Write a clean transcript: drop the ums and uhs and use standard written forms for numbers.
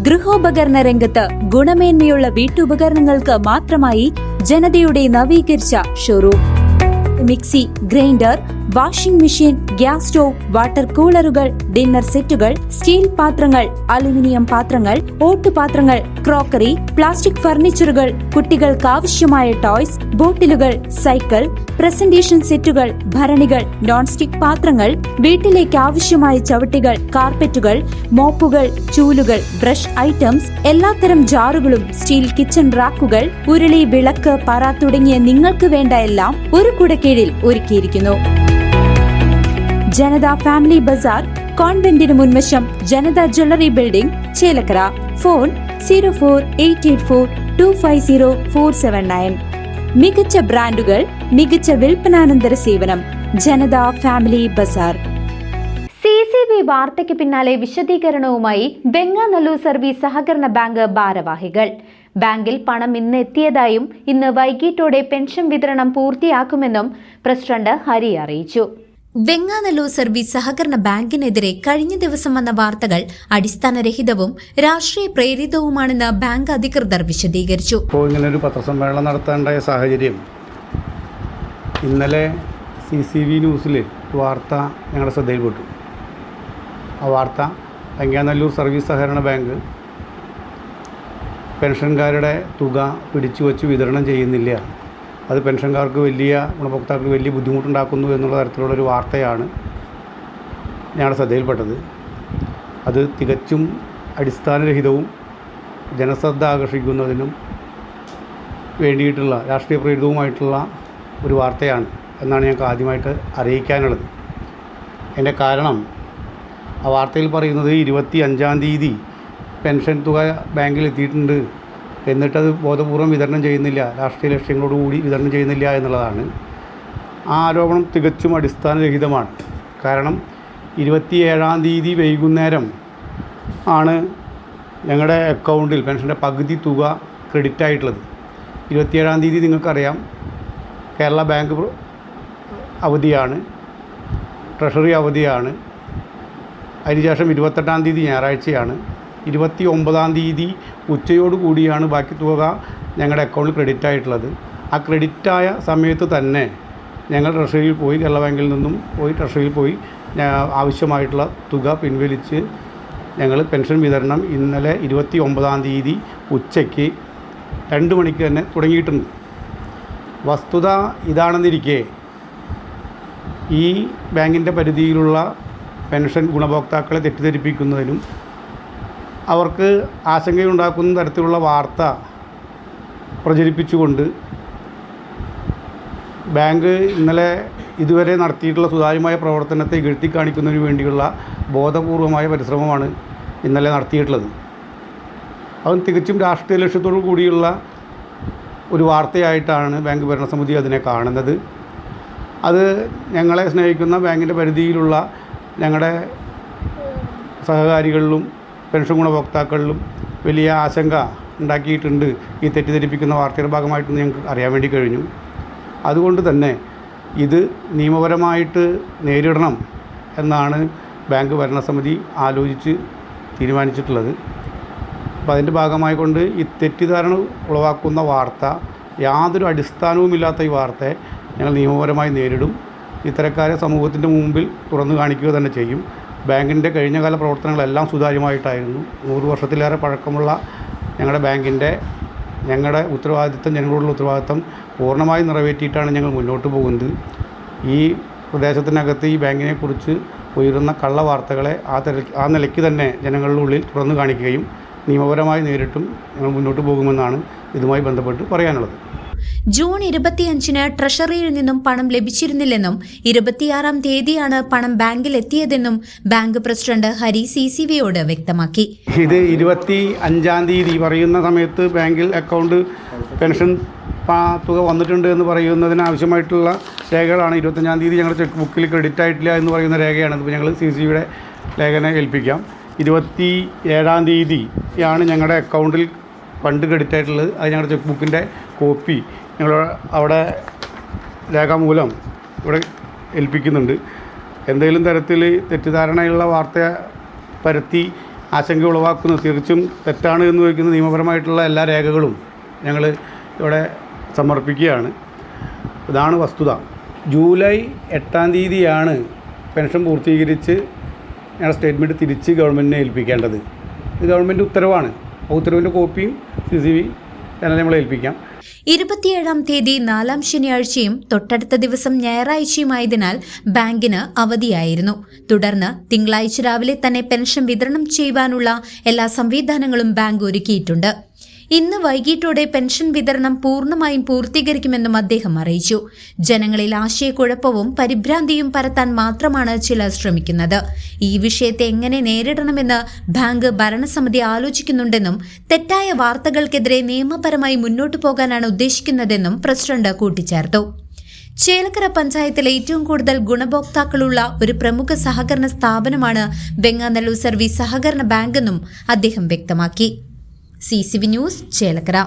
ഗൃഹോപകരണ രംഗത്ത് ഗുണമേന്മയുള്ള വീട്ടുപകരണങ്ങൾക്ക് മാത്രമായി ജനതയുടെ നവീകരിച്ച showroom. Mixie, grinder, washing machine, gas stove, water കൂളറുകൾ, ഡിന്നർ സെറ്റുകൾ, സ്റ്റീൽ പാത്രങ്ങൾ, അലുമിനിയം പാത്രങ്ങൾ, ഓട്ടുപാത്രങ്ങൾ, ക്രോക്കറി, പ്ലാസ്റ്റിക് ഫർണിച്ചറുകൾ, കുട്ടികൾക്ക് ആവശ്യമായ ടോയ്സ്, ബോട്ടിലുകൾ, സൈക്കിൾ, പ്രസന്റേഷൻ സെറ്റുകൾ, ഭരണികൾ, നോൺ സ്റ്റിക് പാത്രങ്ങൾ, വീട്ടിലേക്ക് ആവശ്യമായ ചവിട്ടികൾ, കാർപ്പറ്റുകൾ, മോപ്പുകൾ, ചൂലുകൾ, ബ്രഷ് ഐറ്റംസ്, എല്ലാത്തരം ജാറുകളും, സ്റ്റീൽ കിച്ചൺ റാക്കുകൾ, ഉരുളി, വിളക്ക്, പറ തുടങ്ങിയ നിങ്ങൾക്ക് വേണ്ട എല്ലാം ഒരു കുടക്കീഴിൽ ഒരുക്കിയിരിക്കുന്നു. ജനത ഫാമിലി ബസാർ, കോൺവെന്റിന് മുൻവശം, ജനത ജ്വല്ലറി ബിൽഡിംഗ്, ചേലക്കര. ഫോൺ 04884250 മികച്ച ബ്രാൻഡുകൾ, മികച്ച വിൽപ്പനാനന്തര സേവനം. ജനത ഫാമിലി ബസാർ. CCB വാർത്തയ്ക്ക് പിന്നാലെ വിശദീകരണവുമായി വെങ്ങാനല്ലൂർ സർവീസ് സഹകരണ ബാങ്ക് ഭാരവാഹികൾ. ബാങ്കിൽ പണം ഇന്ന് എത്തിയതായും ഇന്ന് വൈകിട്ടോടെ പെൻഷൻ വിതരണം പൂർത്തിയാക്കുമെന്നും പ്രസിഡന്റ് ഹരി അറിയിച്ചു. വെങ്ങാനല്ലൂർ സർവീസ് സഹകരണ ബാങ്കിനെതിരെ കഴിഞ്ഞ ദിവസം വന്ന വാർത്തകൾ അടിസ്ഥാനരഹിതവും രാഷ്ട്രീയ പ്രേരിതവുമാണെന്ന് ബാങ്ക് അധികൃതർ വിശദീകരിച്ചു. ഇപ്പോൾ ഇങ്ങനൊരു പത്രസമ്മേളനം നടത്തേണ്ട സാഹചര്യം ഇന്നലെ CCB ന്യൂസിൽ വാർത്ത ഞങ്ങളുടെ ശ്രദ്ധയിൽപ്പെട്ടു. ആ വാർത്ത വെങ്ങാനല്ലൂർ സർവീസ് സഹകരണ ബാങ്ക് പെൻഷൻകാരുടെ തുക പിടിച്ചു വച്ച് വിതരണം ചെയ്യുന്നില്ല, അത് പെൻഷൻകാർക്ക് ഗുണഭോക്താക്കൾക്ക് വലിയ ബുദ്ധിമുട്ടുണ്ടാക്കുന്നു എന്നുള്ള തരത്തിലുള്ളൊരു വാർത്തയാണ് ഞങ്ങളുടെ ശ്രദ്ധയിൽപ്പെട്ടത്. അത് തികച്ചും അടിസ്ഥാനരഹിതവും ജനശ്രദ്ധ ആകർഷിക്കുന്നതിനും വേണ്ടിയിട്ടുള്ള രാഷ്ട്രീയ പ്രേരിതവുമായിട്ടുള്ള ഒരു വാർത്തയാണ് എന്നാണ് ഞങ്ങൾക്ക് ആദ്യമായിട്ട് അറിയിക്കാനുള്ളത്. അതിൻ്റെ കാരണം ആ വാർത്തയിൽ പറയുന്നത് 25-ാം തീയതി പെൻഷൻ തുക ബാങ്കിൽ എത്തിയിട്ടുണ്ട്, എന്നിട്ടത് ബോധപൂർവം വിതരണം ചെയ്യുന്നില്ല, രാഷ്ട്രീയ ലക്ഷ്യങ്ങളോടുകൂടി വിതരണം ചെയ്യുന്നില്ല എന്നുള്ളതാണ്. ആ ആരോപണം തികച്ചും അടിസ്ഥാനരഹിതമാണ്. കാരണം 27-ാം തീയതി വൈകുന്നേരം ആണ് ഞങ്ങളുടെ അക്കൗണ്ടിൽ പെൻഷൻ്റെ പകുതി തുക ക്രെഡിറ്റ് ആയിട്ടുള്ളത്. 27-ാം തീയതി നിങ്ങൾക്കറിയാം കേരള ബാങ്ക് അവധിയാണ്, ട്രഷറി അവധിയാണ്. അതിനുശേഷം 28-ാം തീയതി ഞായറാഴ്ചയാണ്. 29-ാം തീയതി ഉച്ചയോടുകൂടിയാണ് ബാക്കി തുക ഞങ്ങളുടെ അക്കൗണ്ടിൽ ക്രെഡിറ്റ് ആയിട്ടുള്ളത്. ആ ക്രെഡിറ്റായ സമയത്ത് തന്നെ ഞങ്ങൾ ട്രഷറിയിൽ പോയി, കേരള ബാങ്കിൽ നിന്നും പോയി ട്രഷറിയിൽ പോയി ആവശ്യമായിട്ടുള്ള തുക പിൻവലിച്ച് ഞങ്ങൾ പെൻഷൻ വിതരണം ഇന്നലെ 29-ാം തീയതി ഉച്ചയ്ക്ക് 2 മണിക്ക് തന്നെ തുടങ്ങിയിട്ടുണ്ട്. വസ്തുത ഇതാണെന്നിരിക്കെ ഈ ബാങ്കിൻ്റെ പരിധിയിലുള്ള പെൻഷൻ ഗുണഭോക്താക്കളെ തെറ്റിദ്ധരിപ്പിക്കുന്നതിനും അവർക്ക് ആശങ്കയുണ്ടാക്കുന്ന തരത്തിലുള്ള വാർത്ത പ്രചരിപ്പിച്ചുകൊണ്ട് ബാങ്ക് ഇന്നലെ ഇതുവരെ നടത്തിയിട്ടുള്ള സുതാര്യമായ പ്രവർത്തനത്തെ ഇകഴ്ത്തി കാണിക്കുന്നതിന് വേണ്ടിയുള്ള ബോധപൂർവമായ പരിശ്രമമാണ് ഇന്നലെ നടത്തിയിട്ടുള്ളത്. അത് തികച്ചും രാഷ്ട്രീയ ലക്ഷ്യത്തോടു കൂടിയുള്ള ഒരു വാർത്തയായിട്ടാണ് ബാങ്ക് ഭരണസമിതി അതിനെ കാണുന്നത്. അത് ഞങ്ങളെ സ്നേഹിക്കുന്ന ബാങ്കിൻ്റെ പരിധിയിലുള്ള ഞങ്ങളുടെ സഹകാരികളിലും പെൻഷൻ ഗുണഭോക്താക്കളിലും വലിയ ആശങ്ക ഉണ്ടാക്കിയിട്ടുണ്ട് ഈ തെറ്റിദ്ധരിപ്പിക്കുന്ന വാർത്തയുടെ ഭാഗമായിട്ട് ഞങ്ങൾക്ക് അറിയാൻ വേണ്ടി കഴിഞ്ഞു. അതുകൊണ്ട് തന്നെ ഇത് നിയമപരമായിട്ട് നേരിടണം എന്നാണ് ബാങ്ക് ഭരണസമിതി ആലോചിച്ച് തീരുമാനിച്ചിട്ടുള്ളത്. അപ്പോൾ അതിൻ്റെ ഭാഗമായിക്കൊണ്ട് ഈ തെറ്റിദ്ധാരണ ഉളവാക്കുന്ന വാർത്ത, യാതൊരു അടിസ്ഥാനവുമില്ലാത്ത ഈ വാർത്തയെ ഞങ്ങൾ നിയമപരമായി നേരിടും. ഇത്തരക്കാരെ സമൂഹത്തിൻ്റെ മുമ്പിൽ തുറന്നു കാണിക്കുക തന്നെ ചെയ്യും. ബാങ്കിൻ്റെ കഴിഞ്ഞകാല പ്രവർത്തനങ്ങളെല്ലാം സുതാര്യമായിട്ടായിരുന്നു. 100 വർഷത്തിലേറെ പഴക്കമുള്ള ഞങ്ങളുടെ ബാങ്കിൻ്റെ ഉത്തരവാദിത്തം, ജനങ്ങളോടുള്ള ഉത്തരവാദിത്തം പൂർണ്ണമായി നിറവേറ്റിയിട്ടാണ് ഞങ്ങൾ മുന്നോട്ട് പോകുന്നത്. ഈ പ്രദേശത്തിനകത്ത് ഈ ബാങ്കിനെക്കുറിച്ച് ഉയരുന്ന കള്ള വാർത്തകളെ ആ നിലയ്ക്ക് തന്നെ ജനങ്ങളുടെ ഉള്ളിൽ തുറന്നു കാണിക്കുകയും നിയമപരമായി നേരിട്ടും ഞങ്ങൾ മുന്നോട്ട് പോകുമെന്നാണ് ഇതുമായി ബന്ധപ്പെട്ട് പറയാനുള്ളത്. ജൂൺ 25-ന് ട്രഷറിയിൽ നിന്നും പണം ലഭിച്ചിരുന്നില്ലെന്നും 26-ാം തീയതിയാണ് പണം ബാങ്കിൽ എത്തിയതെന്നും ബാങ്ക് പ്രസിഡന്റ് ഹരി CCBയോട് വ്യക്തമാക്കി. ഇത് 25-ാം തീയതി പറയുന്ന സമയത്ത് ബാങ്കിൽ അക്കൗണ്ട് പെൻഷൻ തുക വന്നിട്ടുണ്ട് എന്ന് പറയുന്നതിന് ആവശ്യമായിട്ടുള്ള രേഖകളാണ്. 25-ാം തീയതി ഞങ്ങളുടെ ചെക്ക് ബുക്കിൽ ക്രെഡിറ്റ് ആയിട്ടില്ല എന്ന് പറയുന്ന രേഖയാണ്. ഇപ്പോൾ ഞങ്ങൾ CCBയുടെ ലേഖനെ ഏൽപ്പിക്കാം. 27-ാം തീയതിയാണ് ഞങ്ങളുടെ അക്കൗണ്ടിൽ ഫണ്ട് ക്രെഡിറ്റ് ആയിട്ടുള്ളത്. അത് ഞങ്ങളുടെ ചെക്ക് ബുക്കിൻ്റെ കോപ്പി ഞങ്ങൾ അവിടെ രേഖാമൂലം ഇവിടെ ഏൽപ്പിക്കുന്നുണ്ട്. എന്തെങ്കിലും തരത്തിൽ തെറ്റിദ്ധാരണയുള്ള വാർത്ത പരത്തി ആശങ്ക ഉളവാക്കുന്നത് തീർച്ചും തെറ്റാണ് എന്ന് വയ്ക്കുന്ന നിയമപരമായിട്ടുള്ള എല്ലാ രേഖകളും ഞങ്ങൾ ഇവിടെ സമർപ്പിക്കുകയാണ്. ഇതാണ് വസ്തുത. ജൂലൈ 8-ാം തീയതിയാണ് പെൻഷൻ പൂർത്തീകരിച്ച് ഞങ്ങളുടെ സ്റ്റേറ്റ്മെൻറ്റ് തിരിച്ച് ഗവൺമെൻറ്റിനെ ഏൽപ്പിക്കേണ്ടത്. ഇത് ഗവൺമെൻറ് ഉത്തരവാണ്. ആ ഉത്തരവിൻ്റെ കോപ്പിയും CCV ചാനൽ നമ്മളെ ഏൽപ്പിക്കാം. 27-ാം തീയതി 4-ാം ശനിയാഴ്ചയും തൊട്ടടുത്ത ദിവസം ഞായറാഴ്ചയുമായതിനാൽ ബാങ്കിന് അവധിയായിരുന്നു. തുടർന്ന് തിങ്കളാഴ്ച രാവിലെ തന്നെ പെൻഷൻ വിതരണം ചെയ്യുവാനുള്ള എല്ലാ സംവിധാനങ്ങളും ബാങ്ക് ഒരുക്കിയിട്ടുണ്ട്. ഇന്ന് വൈകിട്ടോടെ പെൻഷൻ വിതരണം പൂർണ്ണമായും പൂർത്തീകരിക്കുമെന്നും അദ്ദേഹം അറിയിച്ചു. ജനങ്ങളിൽ ആശയക്കുഴപ്പവും പരിഭ്രാന്തിയും പരത്താൻ മാത്രമാണ് ചിലർ ശ്രമിക്കുന്നത്. ഈ വിഷയത്തെ എങ്ങനെ നേരിടണമെന്ന് ബാങ്ക് ഭരണസമിതി ആലോചിക്കുന്നുണ്ടെന്നും തെറ്റായ വാർത്തകൾക്കെതിരെ നിയമപരമായി മുന്നോട്ടു പോകാനാണ് ഉദ്ദേശിക്കുന്നതെന്നും പ്രസിഡന്റ് കൂട്ടിച്ചേർത്തു. ചേലക്കര പഞ്ചായത്തിലെ ഏറ്റവും കൂടുതൽ ഗുണഭോക്താക്കളുള്ള ഒരു പ്രമുഖ സഹകരണ സ്ഥാപനമാണ് വെങ്ങാനല്ലൂർ സർവീസ് സഹകരണ ബാങ്കെന്നും അദ്ദേഹം വ്യക്തമാക്കി. CCV news Chelakkara.